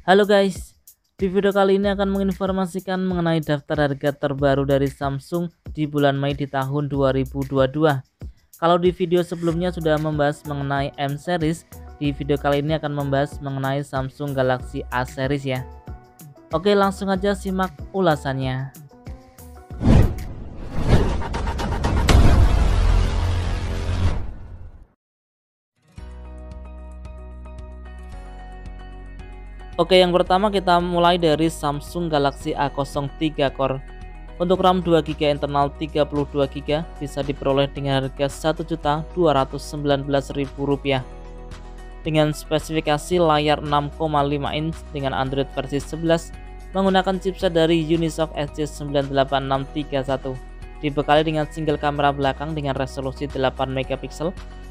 Halo guys, di video kali ini akan menginformasikan mengenai daftar harga terbaru dari Samsung di bulan Mei di tahun 2022. Kalau di video sebelumnya sudah membahas mengenai M series, di video kali ini akan membahas mengenai Samsung Galaxy A series ya. Oke, langsung aja simak ulasannya. Oke, yang pertama kita mulai dari Samsung Galaxy A03 Core. Untuk RAM 2GB internal 32GB bisa diperoleh dengan harga Rp1.219.000 dengan spesifikasi layar 6,5 inch dengan Android versi 11 menggunakan chipset dari Unisoc SC98631, dibekali dengan single kamera belakang dengan resolusi 8MP.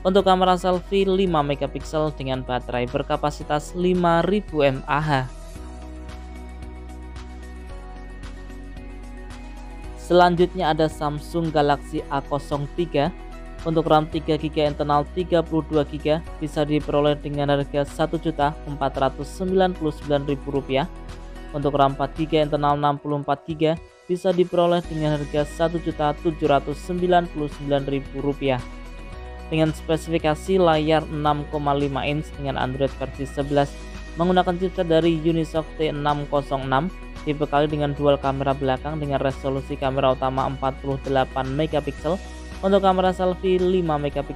Untuk kamera selfie 5MP dengan baterai berkapasitas 5000 mAh. Selanjutnya ada Samsung Galaxy A03. Untuk RAM 3GB internal 32GB bisa diperoleh dengan harga Rp1.499.000. Untuk RAM 4GB internal 64GB bisa diperoleh dengan harga Rp1.799.000 dengan spesifikasi layar 6,5 inch dengan Android versi 11 menggunakan chipset dari Unisoc T606, dibekali dengan dual kamera belakang dengan resolusi kamera utama 48MP. Untuk kamera selfie 5MP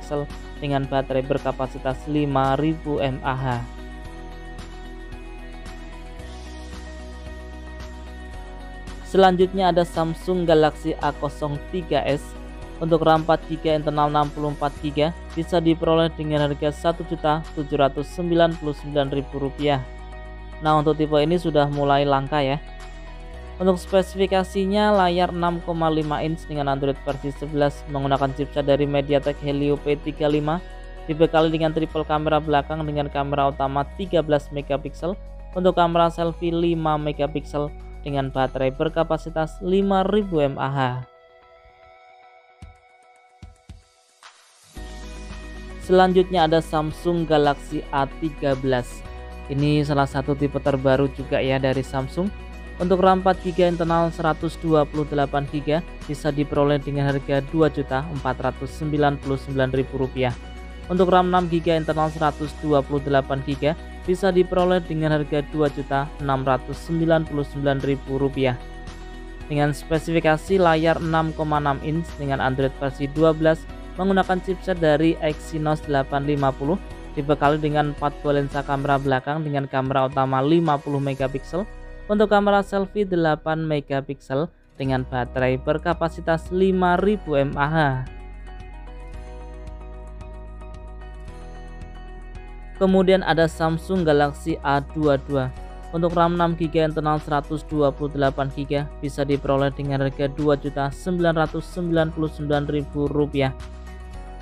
dengan baterai berkapasitas 5000 mAh. Selanjutnya ada Samsung Galaxy A03s. Untuk RAM 4GB internal 64GB bisa diperoleh dengan harga Rp1.799.000. Nah, untuk tipe ini sudah mulai langka ya. Untuk spesifikasinya layar 6,5 inch dengan Android versi 11 menggunakan chipset dari MediaTek Helio P35, dibekali dengan triple kamera belakang dengan kamera utama 13MP. Untuk kamera selfie 5MP dengan baterai berkapasitas 5000 mAh. Selanjutnya ada Samsung Galaxy A13. Ini salah satu tipe terbaru juga ya dari Samsung. Untuk RAM 4GB internal 128GB bisa diperoleh dengan harga Rp2.499.000. Untuk RAM 6GB internal 128GB bisa diperoleh dengan harga Rp2.699.000. Dengan spesifikasi layar 6,6 inch dengan Android versi 12 menggunakan chipset dari Exynos 850, dibekali dengan 4 buah lensa kamera belakang dengan kamera utama 50MP. Untuk kamera selfie 8MP dengan baterai berkapasitas 5000 mAh. Kemudian ada Samsung Galaxy A22. Untuk RAM 6GB internal 128GB bisa diperoleh dengan harga Rp2.999.000.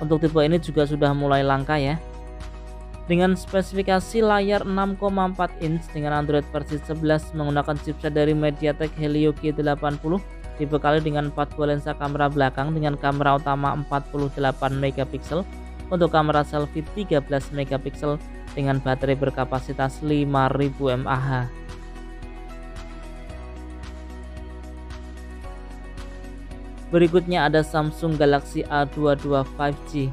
Untuk tipe ini juga sudah mulai langka ya. Dengan spesifikasi layar 6,4 inch dengan Android versi 11 menggunakan chipset dari MediaTek Helio G80, dibekali dengan 4 buah lensa kamera belakang dengan kamera utama 48MP. Untuk kamera selfie 13MP dengan baterai berkapasitas 5000 mAh. Berikutnya ada Samsung Galaxy A22 5G.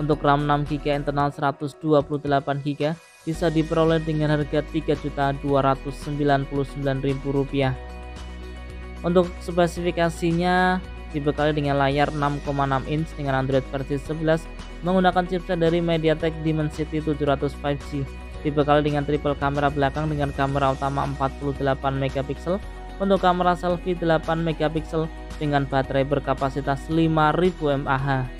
Untuk RAM 6GB internal 128GB bisa diperoleh dengan harga Rp3.299.000. Untuk spesifikasinya dibekali dengan layar 6,6 inch dengan Android versi 11 menggunakan chipset dari MediaTek Dimensity 700 5G, dibekali dengan triple kamera belakang dengan kamera utama 48MP. Untuk kamera selfie 8MP dengan baterai berkapasitas 5000 mAh.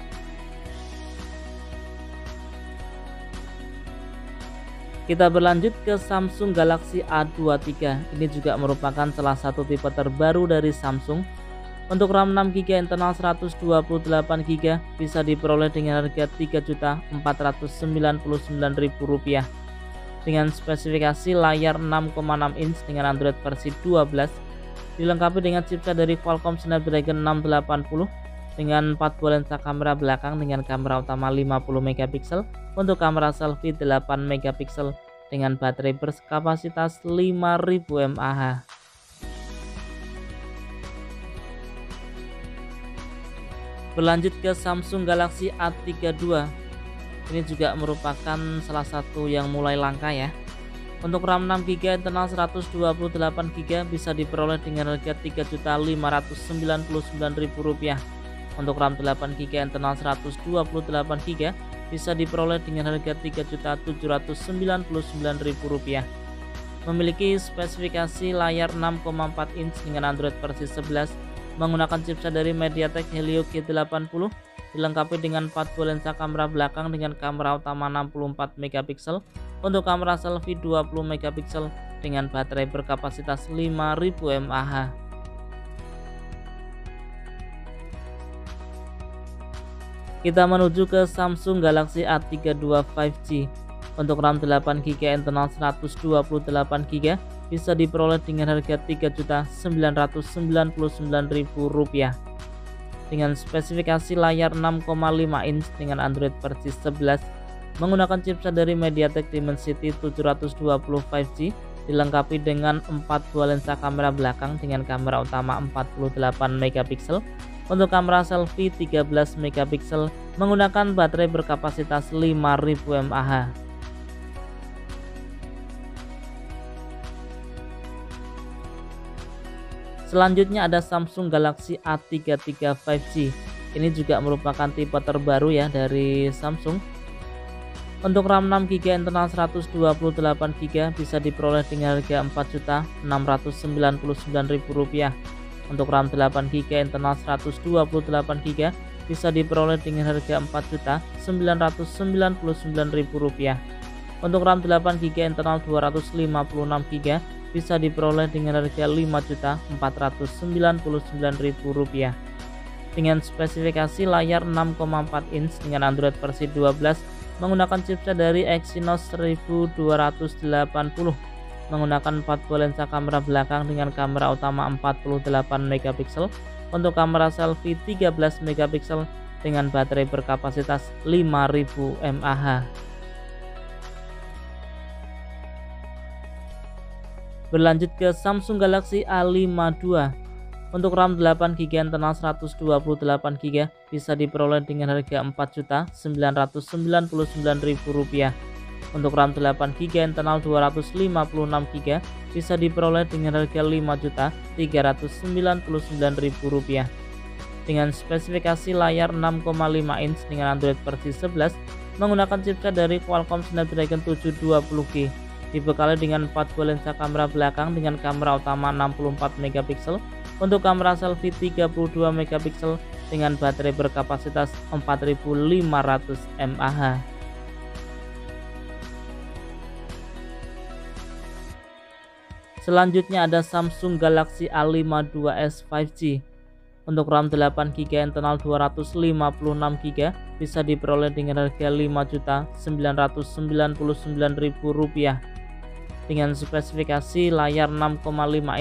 Kita berlanjut ke Samsung Galaxy A23. Ini juga merupakan salah satu tipe terbaru dari Samsung. Untuk RAM 6GB internal 128GB bisa diperoleh dengan harga Rp3.499.000 dengan spesifikasi layar 6,6 inch dengan Android versi 12, dilengkapi dengan chipset dari Qualcomm Snapdragon 680 dengan 4 buah lensa kamera belakang dengan kamera utama 50MP. Untuk kamera selfie 8MP dengan baterai berkapasitas 5000 mAh. Berlanjut ke Samsung Galaxy A32. Ini juga merupakan salah satu yang mulai langka ya. Untuk RAM 6GB internal 128GB bisa diperoleh dengan harga Rp3.599.000. Untuk RAM 8GB internal 128GB bisa diperoleh dengan harga Rp3.799.000. Memiliki spesifikasi layar 6,4 inch dengan Android versi 11, menggunakan chipset dari MediaTek Helio G80, dilengkapi dengan 4 buah lensa kamera belakang dengan kamera utama 64 megapiksel, untuk kamera selfie 20 megapiksel dengan baterai berkapasitas 5000 mAh. Kita menuju ke Samsung Galaxy A32 5G. Untuk RAM 8GB internal 128GB bisa diperoleh dengan harga Rp3.999.000 dengan spesifikasi layar 6,5 inch dengan Android versi 11, menggunakan chipset dari MediaTek Dimensity 720 5G, dilengkapi dengan 4 buah lensa kamera belakang dengan kamera utama 48 megapiksel, untuk kamera selfie 13 megapiksel, menggunakan baterai berkapasitas 5000 mAh. Selanjutnya ada Samsung Galaxy A33 5G. Ini juga merupakan tipe terbaru ya dari Samsung. Untuk RAM 6GB internal 128GB bisa diperoleh dengan harga Rp4.699.000. Untuk RAM 8GB internal 128GB bisa diperoleh dengan harga Rp4.999.000. Untuk RAM 8GB internal 256GB bisa diperoleh dengan harga Rp5.499.000 dengan spesifikasi layar 6,4 inch dengan Android versi 12, menggunakan chipset dari Exynos 1280, menggunakan 4 buah lensa kamera belakang dengan kamera utama 48 megapiksel, untuk kamera selfie 13 megapiksel dengan baterai berkapasitas 5000 mAh. Berlanjut ke Samsung Galaxy A52. Untuk RAM 8GB internal 128GB bisa diperoleh dengan harga Rp4.999.000. Untuk RAM 8GB internal 256GB bisa diperoleh dengan harga Rp5.399.000 dengan spesifikasi layar 6,5 inch dengan Android versi 11, menggunakan chipset dari Qualcomm Snapdragon 720G, dibekali dengan 4 buah lensa kamera belakang dengan kamera utama 64 megapiksel, untuk kamera selfie 32 megapiksel dengan baterai berkapasitas 4500 mAh. Selanjutnya ada Samsung Galaxy A52s 5G. Untuk RAM 8GB internal 256GB bisa diperoleh dengan harga Rp5.999.000 dengan spesifikasi layar 6,5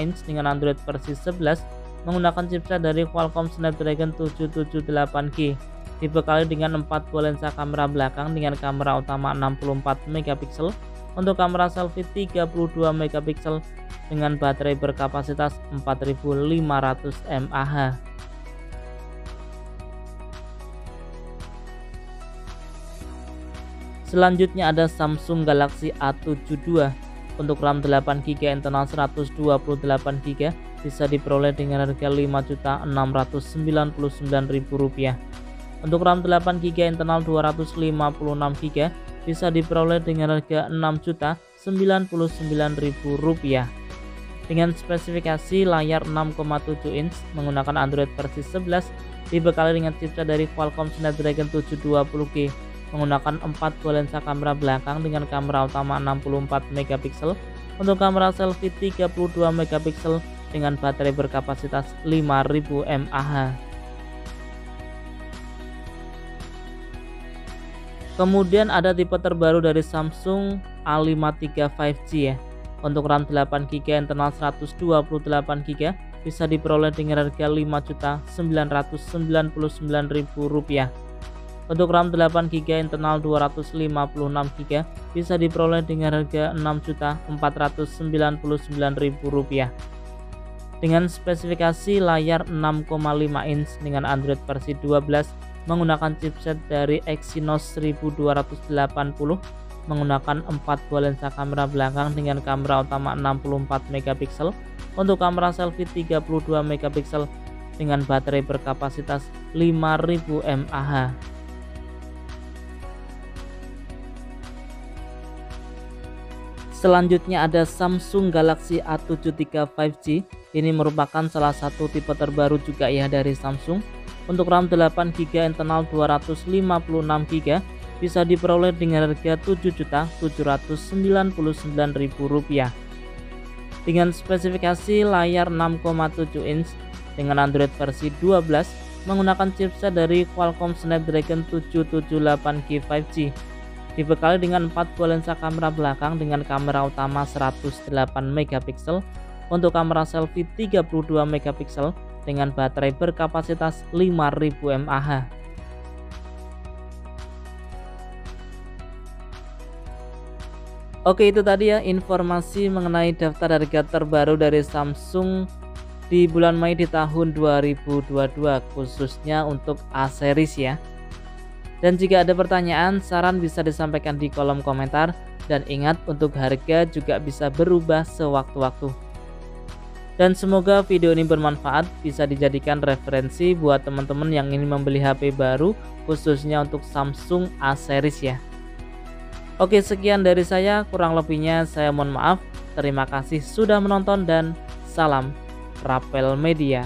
inch dengan Android versi 11, menggunakan chipset dari Qualcomm Snapdragon 778G, dibekali dengan 4 buah lensa kamera belakang dengan kamera utama 64 megapiksel, untuk kamera selfie 32 megapiksel dengan baterai berkapasitas 4500 mAh. Selanjutnya ada Samsung Galaxy A72. Untuk RAM 8GB internal 128GB bisa diperoleh dengan harga Rp5.699.000. Untuk RAM 8GB internal 256GB bisa diperoleh dengan harga Rp6.099.000 dengan spesifikasi layar 6,7 inch menggunakan Android versi 11, dibekali dengan chipset dari Qualcomm Snapdragon 720G, menggunakan 4 buah lensa kamera belakang dengan kamera utama 64 megapiksel, untuk kamera selfie 32 megapiksel dengan baterai berkapasitas 5000 mAh. Kemudian ada tipe terbaru dari Samsung A53 5G ya. Untuk RAM 8GB internal 128GB bisa diperoleh dengan harga Rp5.999.000. Untuk RAM 8GB internal 256GB bisa diperoleh dengan harga Rp6.499.000 dengan spesifikasi layar 6,5 inch dengan Android versi 12 menggunakan chipset dari Exynos 1280 menggunakan 4 buah lensa kamera belakang dengan kamera utama 64 megapiksel, untuk kamera selfie 32 megapiksel dengan baterai berkapasitas 5000 mAh. Selanjutnya ada Samsung Galaxy A73 5G. Ini merupakan salah satu tipe terbaru juga ya dari Samsung. Untuk RAM 8GB internal 256GB bisa diperoleh dengan harga Rp7.799.000 dengan spesifikasi layar 6,7 inch dengan Android versi 12 menggunakan chipset dari Qualcomm Snapdragon 778G 5G. Dibekali dengan 4 buah lensa kamera belakang dengan kamera utama 108 megapiksel, untuk kamera selfie 32 megapiksel dengan baterai berkapasitas 5000 mAh. Oke, itu tadi ya informasi mengenai daftar harga terbaru dari Samsung di bulan Mei di tahun 2022 khususnya untuk A series ya. Dan jika ada pertanyaan, saran bisa disampaikan di kolom komentar, dan ingat untuk harga juga bisa berubah sewaktu-waktu. Dan semoga video ini bermanfaat, bisa dijadikan referensi buat teman-teman yang ingin membeli HP baru khususnya untuk Samsung A series ya. Oke, sekian dari saya, kurang lebihnya saya mohon maaf. Terima kasih sudah menonton dan salam Rapel Media.